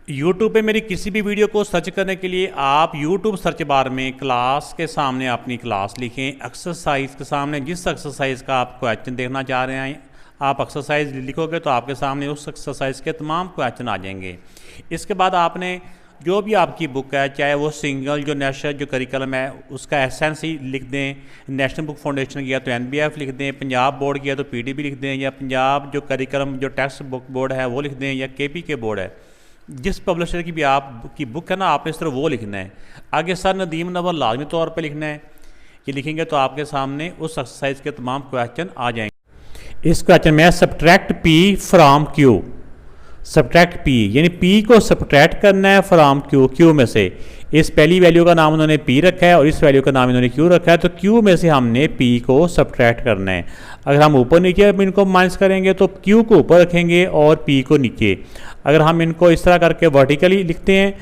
YouTube पे मेरी किसी भी वीडियो को सर्च करने के लिए आप YouTube सर्च बार में क्लास के सामने अपनी क्लास लिखें। एक्सरसाइज के सामने जिस एक्सरसाइज का आप क्वेश्चन देखना चाह रहे हैं आप एक्सरसाइज लिखोगे तो आपके सामने उस एक्सरसाइज के तमाम क्वेश्चन आ जाएंगे। इसके बाद आपने जो भी आपकी बुक है, चाहे वो सिंगल जो नेशनल जो करिकुलम है उसका एसेंस ही लिख दें, नेशनल बुक फाउंडेशन किया तो NBF लिख दें, पंजाब बोर्ड किया तो PDB लिख दें, या पंजाब जो करिकुलम जो टेक्स्ट बुक बोर्ड है वो लिख दें, या KPK बोर्ड है, जिस पब्लिशर की भी आपकी बुक है ना आपने इस तरह वो लिखना है। आगे सर नदीम नवल लाजमी तौर पे लिखना है। ये लिखेंगे तो आपके सामने उस एक्सरसाइज के तमाम क्वेश्चन आ जाएंगे। इस क्वेश्चन में subtract P from Q, subtract P यानी P को सब्ट्रैक्ट करना है फ्राम Q में से। इस पहली वैल्यू का नाम उन्होंने P रखा है और इस वैल्यू का नाम इन्होंने Q रखा है, तो Q में से हमने P को सब्ट्रैक्ट करना है। अगर हम ऊपर नीचे इनको माइनस करेंगे तो Q को ऊपर रखेंगे और P को नीचे। अगर हम इनको इस तरह करके वर्टिकली लिखते हैं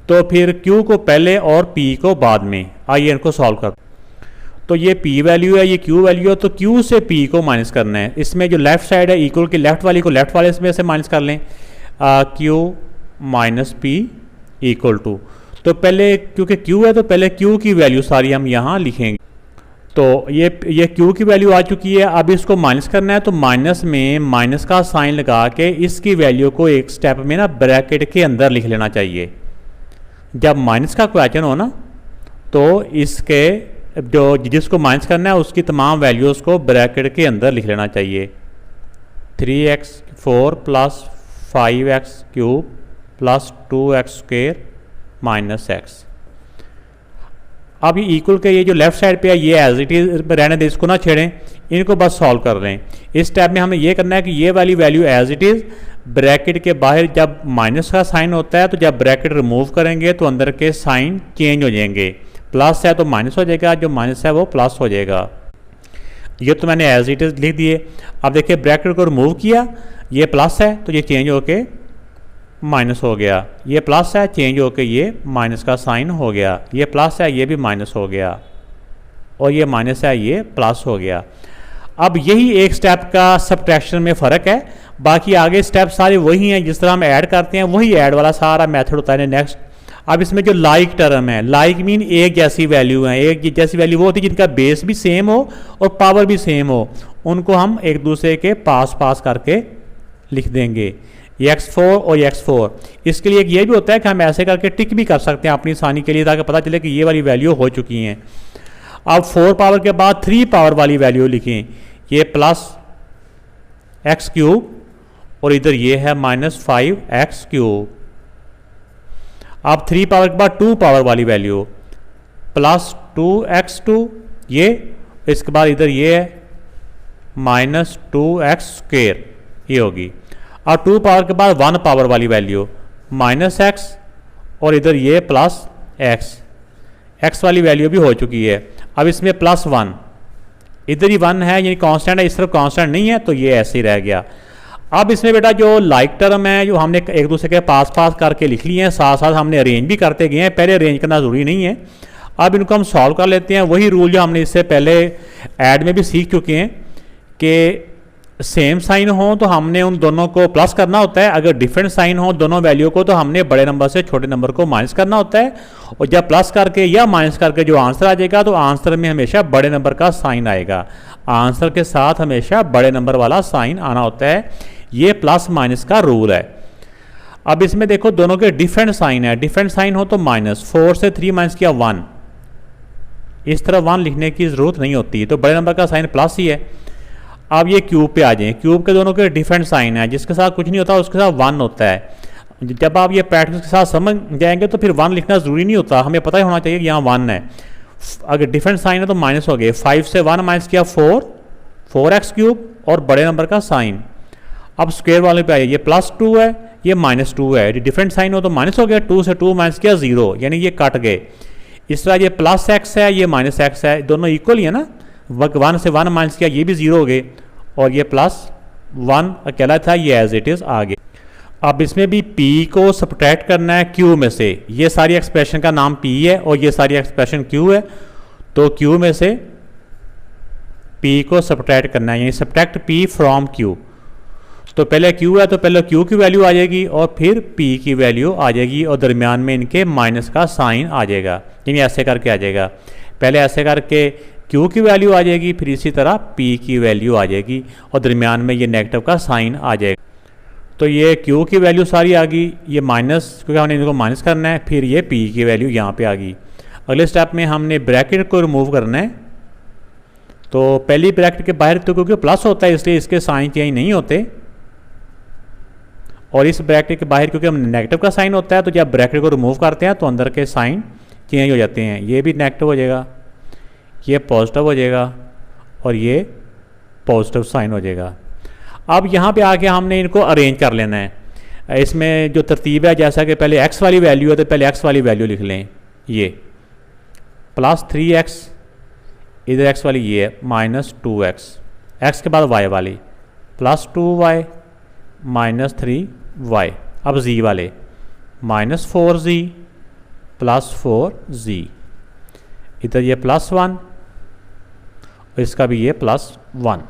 तो फिर Q को पहले और P को बाद में। आइए इनको सॉल्व कर। तो ये P वैल्यू है, ये Q वैल्यू है, तो Q से P को माइनस करना है। इसमें जो लेफ्ट साइड है इक्वल की लेफ्ट वाली को लेफ्ट वाले इसमें से माइनस कर लें। Q minus P equal to, तो पहले क्योंकि Q है तो पहले Q की वैल्यू सारी हम यहाँ लिखेंगे। तो ये Q की वैल्यू आ चुकी है। अब इसको माइनस करना है तो माइनस में माइनस का साइन लगा के इसकी वैल्यू को एक स्टेप में ना ब्रैकेट के अंदर लिख लेना चाहिए। जब माइनस का क्वेश्चन हो ना तो इसके जो जिसको माइनस करना है उसकी तमाम वैल्यूज़ को ब्रैकेट के अंदर लिख लेना चाहिए। 3x4 plus 5x cube plus 2x square minus x। अब ये इक्वल के ये जो लेफ्ट साइड पे है ये एज इट इज रहने दें, इसको ना छेड़ें, इनको बस सॉल्व कर लें। इस स्टेप में हमें ये करना है कि ये वाली value as it is bracket के बाहर जब माइनस का साइन होता है तो जब ब्रैकेट रिमूव करेंगे तो अंदर के साइन चेंज हो जाएंगे। प्लस है तो माइनस हो जाएगा, जो माइनस है वो प्लस हो जाएगा। ये तो मैंने एज इट इज लिख दिए। अब देखिए ब्रैकेट को रिमूव किया, ये प्लस है तो ये चेंज होके माइनस हो गया, ये प्लस है चेंज होके ये माइनस का साइन हो गया, ये प्लस है ये भी माइनस हो गया, और ये माइनस है ये प्लस हो गया। अब यही एक स्टेप का सब्ट्रैक्शन में फ़र्क है, बाकी आगे स्टेप सारे वही हैं। जिस तरह हम ऐड करते हैं वही ऐड वाला सारा मेथड होता है। नेक्स्ट अब इसमें जो लाइक टर्म है, लाइक मीन एक जैसी वैल्यू है, एक जैसी वैल्यू वो होती है जिनका बेस भी सेम हो और पावर भी सेम हो, उनको हम एक दूसरे के पास पास करके लिख देंगे। x4 और x4। इसके लिए एक ये भी होता है कि हम ऐसे करके टिक भी कर सकते हैं अपनी आसानी के लिए, ताकि पता चले कि ये वाली वैल्यू हो चुकी हैं। अब 4 पावर के बाद 3 पावर वाली वैल्यू लिखें, ये प्लस x क्यूब और इधर ये है माइनस 5x क्यूब। अब 3 पावर के बाद 2 पावर वाली वैल्यू प्लस 2x2, ये इसके बाद इधर ये है माइनस 2x स्क्वेयर, ये होगी। और 2 पावर के बाद 1 पावर वाली वैल्यू माइनस x और इधर ये प्लस x वाली वैल्यू भी हो चुकी है। अब इसमें प्लस 1, इधर ही 1 है यानी कांस्टेंट है, इस तरफ कांस्टेंट नहीं है तो ये ऐसे ही रह गया। अब इसमें बेटा जो लाइक टर्म है जो हमने एक दूसरे के पास पास करके लिख लिए हैं, साथ साथ हमने अरेंज भी करते गए हैं, पहले अरेंज करना ज़रूरी नहीं है। अब इनको हम सॉल्व कर लेते हैं। वही रूल जो हमने इससे पहले ऐड में भी सीख चुके हैं कि सेम साइन हो तो हमने उन दोनों को प्लस करना होता है, अगर डिफरेंट साइन हो दोनों वैल्यू को तो हमने बड़े नंबर से छोटे नंबर को माइनस करना होता है। और जब प्लस करके या माइनस करके जो आंसर आ जाएगा तो आंसर में हमेशा बड़े नंबर का साइन आएगा, आंसर के साथ हमेशा बड़े नंबर वाला साइन आना होता है। ये प्लस माइनस का रूल है। अब इसमें देखो दोनों के डिफरेंट साइन है, डिफरेंट साइन हो तो माइनस, 4 से 3 माइनस किया 1, इस तरह 1 लिखने की ज़रूरत नहीं होती, तो बड़े नंबर का साइन प्लस ही है। अब ये क्यूब पे आ जाएं, क्यूब के दोनों के डिफरेंट साइन है, जिसके साथ कुछ नहीं होता उसके साथ 1 होता है। जब आप ये प्रैक्टिस के साथ समझ जाएंगे तो फिर 1 लिखना ज़रूरी नहीं होता, हमें पता ही होना चाहिए कि यहाँ 1 है। अगर डिफरेंट साइन है तो माइनस हो गए, 5 से 1 माइनस किया 4x क्यूब और बड़े नंबर का साइन। अब स्क्वायर वाले पे आइए, ये प्लस 2 है ये माइनस 2 है, डिफरेंट साइन हो तो माइनस हो गया, 2 से 2 माइनस किया 0 यानी ये कट गए। इस तरह ये प्लस x है ये माइनस x है, दोनों इक्वल ही है ना, 1 से 1 माइनस किया ये भी 0 हो गए और ये प्लस 1 अकेला था, ये एज इट इज़ आ गया। अब इसमें भी P को सब्ट्रैक्ट करना है Q में से। ये सारी एक्सप्रेशन का नाम P है और ये सारी एक्सप्रेशन Q है, तो Q में से P को सब्ट्रैक्ट करना है, यानी सब्ट्रैक्ट P फ्रॉम Q। तो पहले q है तो पहले q की वैल्यू आ जाएगी और फिर p की वैल्यू आ जाएगी और दरमियान में इनके माइनस का साइन आ जाएगा, यानी ऐसे करके आ जाएगा। पहले ऐसे करके q की वैल्यू आ जाएगी, फिर इसी तरह p की वैल्यू आ जाएगी और दरमियान में ये नेगेटिव का साइन आ जाएगा। तो ये q की वैल्यू सारी आ गई, ये माइनस क्योंकि हमने इनको माइनस करना है, फिर ये p की वैल्यू यहाँ पे आ गई। अगले स्टेप में हमने ब्रैकेट को रिमूव करना है। तो पहली ब्रैकेट के बाहर तो क्योंकि प्लस होता है इसलिए इसके साइन चेंज नहीं होते, और इस ब्रैकेट के बाहर क्योंकि हम नेगेटिव का साइन होता है तो जब ब्रैकेट को रिमूव करते हैं तो अंदर के साइन चेंज हो जाते हैं। ये भी नेगेटिव हो जाएगा, ये पॉजिटिव हो जाएगा और ये पॉजिटिव साइन हो जाएगा। अब यहाँ पे आके हमने इनको अरेंज कर लेना है। इसमें जो तरतीब है, जैसा कि पहले x वाली वैल्यू है तो पहले x वाली वैल्यू लिख लें, ये प्लस 3x, इधर x वाली ये है माइनस 2x, x के बाद y वाली प्लस 2y माइनस 3y। अब z वाले माइनस 4z प्लस 4z, इधर ये प्लस 1 और इसका भी ये प्लस 1।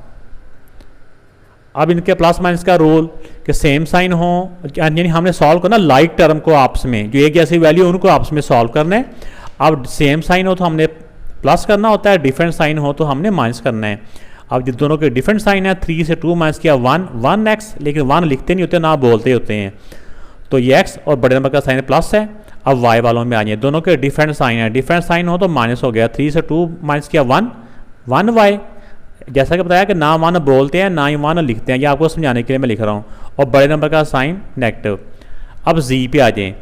अब इनके प्लस माइनस का रूल कि सेम साइन हो, यानी हमने सॉल्व करना लाइक टर्म को आपस में, जो एक जैसी वैल्यू उनको आपस में सॉल्व करना है। अब सेम साइन हो तो हमने प्लस करना होता है, डिफरेंट साइन हो तो हमने माइनस करना है। अब जिन दोनों के डिफरेंट साइन है, 3 से 2 माइनस किया 1, 1x, लेकिन 1 लिखते नहीं होते ना बोलते होते हैं, तो ये x और बड़े नंबर का साइन प्लस है। अब y वालों में आ जाए, दोनों के डिफरेंट साइन है, डिफरेंट साइन हो तो माइनस हो गया, 3 से 2 माइनस किया 1, 1y। जैसा कि बताया कि ना 1 बोलते हैं ना ही 1 लिखते हैं, ये आपको समझाने के लिए मैं लिख रहा हूँ। और बड़े नंबर का साइन नेगेटिव। अब z पे आ जाएँ,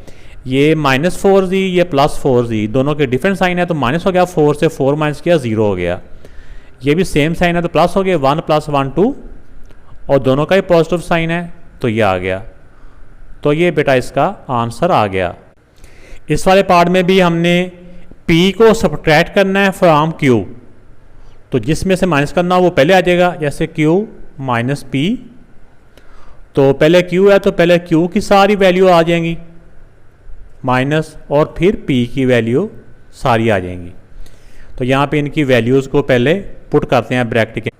ये माइनस 4z, ये प्लस 4z, दोनों के डिफरेंट साइन है तो माइनस हो गया, 4 से 4 माइनस किया 0 हो गया। ये भी सेम साइन है तो प्लस हो गया, 1 प्लस 1 2, और दोनों का ही पॉजिटिव साइन है तो ये आ गया। तो ये बेटा इसका आंसर आ गया। इस वाले पार्ट में भी हमने p को सब्ट्रैक्ट करना है फ्रॉम q, तो जिसमें से माइनस करना हो वो पहले आ जाएगा, जैसे q माइनस p। तो पहले q है तो पहले q की सारी वैल्यू आ जाएंगी माइनस, और फिर p की वैल्यू सारी आ जाएंगी। तो यहाँ पे इनकी वैल्यूज़ को पहले पुट करते हैं ब्रैकेट के।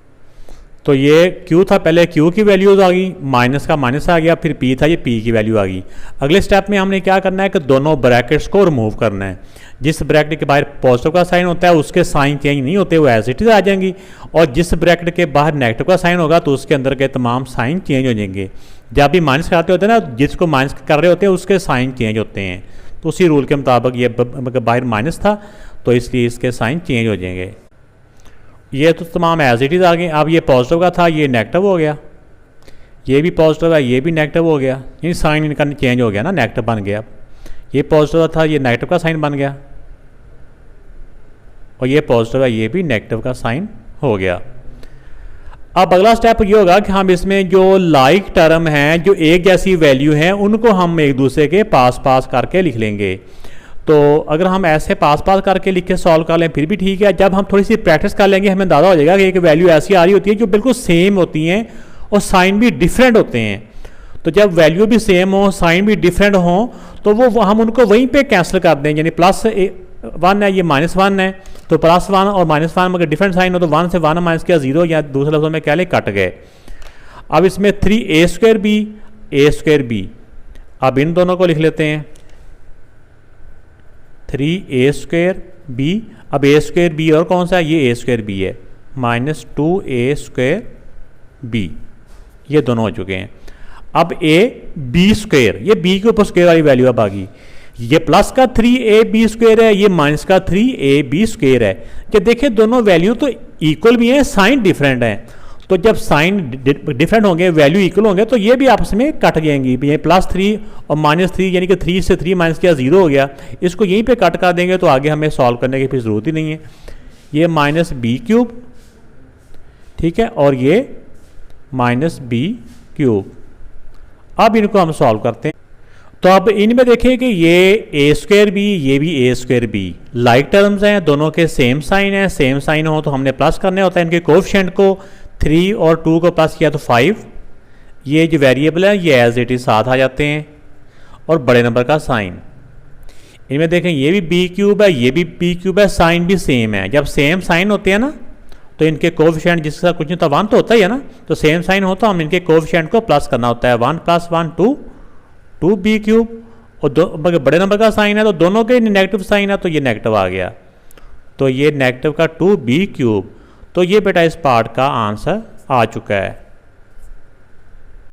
तो ये q था, पहले q की वैल्यूज आ गई, माइनस का माइनस आ गया, फिर p था, ये p की वैल्यू आ गई। अगले स्टेप में हमने क्या करना है कि दोनों ब्रैकेट्स को रिमूव करना है। जिस ब्रैकेट के बाहर पॉजिटिव का साइन होता है उसके साइन चेंज नहीं होते, वो एज इट इज आ जाएंगी, और जिस ब्रैकेट के बाहर नेगेटिव का साइन होगा तो उसके अंदर के तमाम साइन चेंज हो जाएंगे। जब भी माइनस कराते होते हैं ना, जिसको माइनस कर रहे होते हैं उसके साइन चेंज होते हैं, तो उसी रूल के मुताबिक ये बाहर माइनस था तो इसलिए इसके साइन चेंज हो जाएंगे। ये तो तमाम एज इट इज़ आ गए। अब ये पॉजिटिव का था, ये नेगेटिव हो गया, ये भी पॉजिटिव है, ये भी नेगेटिव हो गया, यानी साइन इनका चेंज हो गया ना, नेगेटिव बन गया। ये पॉजिटिव था, ये नेगेटिव का साइन बन गया, और ये पॉजिटिव है, ये भी नेगेटिव का साइन हो गया। अब अगला स्टेप ये होगा कि हम इसमें जो लाइक टर्म हैं, जो एक जैसी वैल्यू हैं, उनको हम एक दूसरे के पास पास करके लिख लेंगे। तो अगर हम ऐसे पास पास करके लिख के सॉल्व कर लें फिर भी ठीक है। जब हम थोड़ी सी प्रैक्टिस कर लेंगे हमें अंदाजा हो जाएगा कि एक वैल्यू ऐसी आ रही होती है जो बिल्कुल सेम होती हैं और साइन भी डिफरेंट होते हैं। तो जब वैल्यू भी सेम हो, साइन भी डिफरेंट हो, तो वो हम उनको वहीं पे कैंसिल कर दें। यानी प्लस 1 है, ये माइनस 1 है, तो प्लस 1 और माइनस 1 अगर डिफरेंट साइन हो तो 1 से 1 माइनस किया 0, या दूसरे लफ्ज़ों में कह लें कट गए। अब इसमें 3a²b, अब इन दोनों को लिख लेते हैं 3a²b। अब a²b और कौन सा है, ये a²b है, माइनस 2a²b, ये दोनों हो चुके हैं। अब ab², ये b के ऊपर स्क्वायर वाली वैल्यू अब आ गई। ये प्लस का 3ab² है, ये माइनस का 3ab² है। कि देखिए दोनों वैल्यू तो इक्वल भी हैं, साइन डिफरेंट है, तो जब साइन डिफरेंट होंगे वैल्यू इक्वल होंगे तो ये भी आपस में कट जाएंगी। ये +3 और -3 यानी कि 3 से 3 माइनस किया 0 हो गया, इसको यहीं पे कट कर देंगे तो आगे हमें सॉल्व करने की फिर ज़रूरत ही नहीं है। ये -b³, ठीक है, और ये -b³। अब इनको हम सॉल्व करते हैं। तो अब इनमें देखें कि ये a²b, ये भी a²b लाइक टर्म्स हैं, दोनों के सेम साइन है। सेम साइन हो तो हमने प्लस करने होता है इनके कोएफिशिएंट को। 3 और 2 को प्लस किया तो 5। ये जो वेरिएबल है ये एज इट इज साथ आ जाते हैं, और बड़े नंबर का साइन। इनमें देखें ये भी b³ है, ये भी b³ है, साइन भी सेम है। जब सेम साइन होते हैं ना तो तो इनके कोफिशिएंट जिसके साथ कुछ नहीं होता 1 तो होता ही है ना, तो सेम साइन हो तो हम इनके कोफिशिएंट को प्लस करना होता है। 1 + 1 2, 2b³ और बड़े नंबर का साइन है तो दोनों के नेगेटिव साइन है तो ये नेगेटिव आ गया, तो ये नेगेटिव का 2b³। तो ये बेटा इस पार्ट का आंसर आ चुका है।